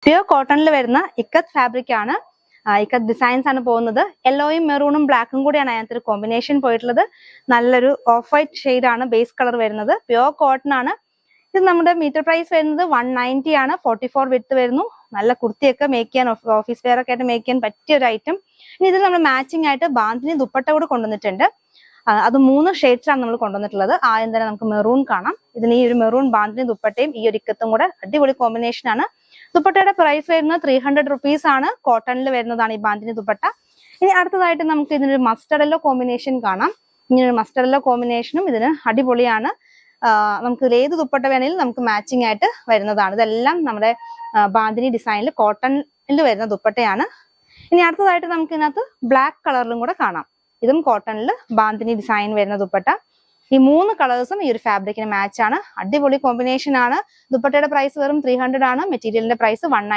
Pure കോട്ടണിൽ വരുന്ന ikat fabric ആണ്. ഇക്കത്ത് ഡിസൈൻസ് ആണ് പോകുന്നത്. യെല്ലോയും മെറൂണും ബ്ലാക്കും കൂടിയാണ് അതിനകത്ത് ഒരു കോമ്പിനേഷൻ പോയിട്ടുള്ളത്. നല്ലൊരു ഓഫ് വൈറ്റ് ഷെയ്ഡ് ആണ് ബേസ് കളർ വരുന്നത്. പ്യൂർ കോട്ടൺ ആണ്. ഇത് നമ്മുടെ മീറ്റർ പ്രൈസ് വരുന്നത് 190 ആണ്. 44 വിഡ്ത്ത് വരുന്നു. നല്ല കുർത്തിയൊക്കെ മേക്ക് ചെയ്യാൻ, ഓഫീസ് വെയർ ഒക്കെ ആയിട്ട് മേക്ക് ചെയ്യാൻ പറ്റിയ ഒരു ഐറ്റം. ഇനി ഇതിൽ നമ്മൾ മാച്ചിങ് ആയിട്ട് ബാന്തിനി ദുപ്പട്ട കൂടെ കൊണ്ടുവന്നിട്ടുണ്ട്. അത് 3 ഷെയ്ഡ്സാണ് നമ്മൾ കൊണ്ടുവന്നിട്ടുള്ളത്. ആദ്യം തന്നെ നമുക്ക് മെറൂൺ കാണാം. ഇതിന് ഈ ഒരു മെറൂൺ ബാന്തിനി ദുപ്പട്ടയും ഈ ഒരു ഇക്കത്തും കൂടെ അടിപൊളി കോമ്പിനേഷൻ ആണ്. ദുപ്പട്ടയുടെ പ്രൈസ് വരുന്നത് 300 റുപ്പീസ് ആണ്. കോട്ടണിൽ വരുന്നതാണ് ഈ ബാന്തിനി ദുപ്പട്ട. ഇനി അടുത്തതായിട്ട് നമുക്ക് ഇതിനൊരു മസ്റ്റർഡ് യെല്ലോ കോമ്പിനേഷൻ കാണാം. ഇങ്ങനൊരു മസ്റ്റർഡ് യെല്ലോ കോമ്പിനേഷനും ഇതിന് അടിപൊളിയാണ്. നമുക്ക് ഏത് ദുപ്പട്ട വേണമെങ്കിലും നമുക്ക് മാച്ചിങ് ആയിട്ട് വരുന്നതാണ്. ഇതെല്ലാം നമ്മുടെ ബാന്തിനി ഡിസൈനിൽ കോട്ടണിൽ വരുന്ന ദുപ്പട്ടയാണ്. ഇനി അടുത്തതായിട്ട് നമുക്ക് ഇതിനകത്ത് ബ്ലാക്ക് കളറിലും കൂടെ കാണാം. ഇതും കോട്ടണിൽ ബാന്തിനി ഡിസൈൻ വരുന്ന ദുപ്പട്ട. ഈ 3 കളേഴ്സും ഈ ഒരു ഫാബ്രിക്കിന് മാച്ച് ആണ്. അടിപൊളി കോമ്പിനേഷൻ ആണ്. ദുപ്പട്ടയുടെ പ്രൈസ് വെറും 300 ആണ്. മെറ്റീരിയലിന്റെ പ്രൈസ് 190.